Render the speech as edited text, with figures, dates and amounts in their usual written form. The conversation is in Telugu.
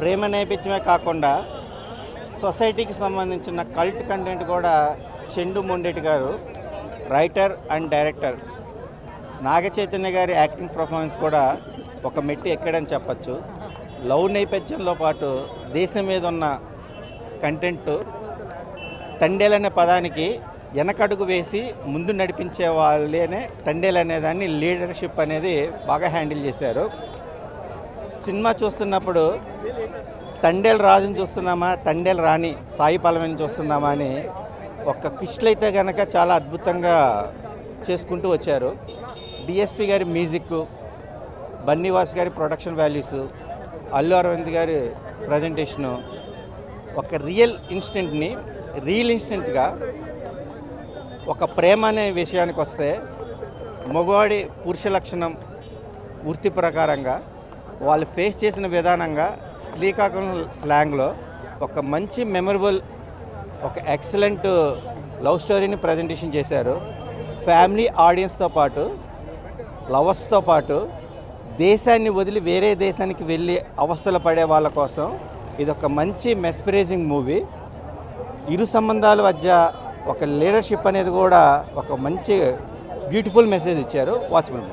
ప్రేమ నేపథ్యమే కాకుండా సొసైటీకి సంబంధించిన కల్ట్ కంటెంట్ కూడా చెండు మొండెటి గారు writer and director Naga Chaitanya గారి యాక్టింగ్ పర్ఫార్మెన్స్ కూడా ఒక మెట్టి ఎక్కడని చెప్పచ్చు. లవ్ నేపథ్యంలో పాటు దేశం మీద ఉన్న కంటెంట్ తండేలనే పదానికి వెనకడుగు వేసి ముందు నడిపించే వాళ్ళనే తండేలు అనేదాన్ని లీడర్షిప్ అనేది బాగా హ్యాండిల్ చేశారు. సినిమా చూస్తున్నప్పుడు తండేలు రాజుని చూస్తున్నామా తండేలు రాణి సాయి పల్లవిని చూస్తున్నామా అని ఒక క్విస్ట్లు అయితే కనుక చాలా అద్భుతంగా చేసుకుంటూ వచ్చారు. డిఎస్పి గారి మ్యూజిక్, బన్నీవాస్ గారి ప్రొడక్షన్ వాల్యూస్, అల్లు అరవింద్ గారి ప్రజెంటేషను ఒక రియల్ ఇన్స్టెంట్గా ఒక ప్రేమ అనే విషయానికి వస్తే మగవాడి పురుష లక్షణం వృత్తి ప్రకారంగా వాళ్ళు ఫేస్ చేసిన విధానంగా శ్రీకాకుళం స్లాంగ్లో ఒక మంచి మెమరబుల్ ఒక ఎక్సలెంట్ లవ్ స్టోరీని ప్రజెంటేషన్ చేశారు. ఫ్యామిలీ ఆడియన్స్తో పాటు లవర్స్తో పాటు దేశాన్ని వదిలి వేరే దేశానికి వెళ్ళి అవస్థలు పడే వాళ్ళ కోసం ఇది ఒక మంచి మెస్పరైజింగ్ మూవీ. ఇరు సంబంధాల మధ్య ఒక లీడర్షిప్ అనేది కూడా ఒక మంచి బ్యూటిఫుల్ మెసేజ్ ఇచ్చారు. వాచ్మెన్.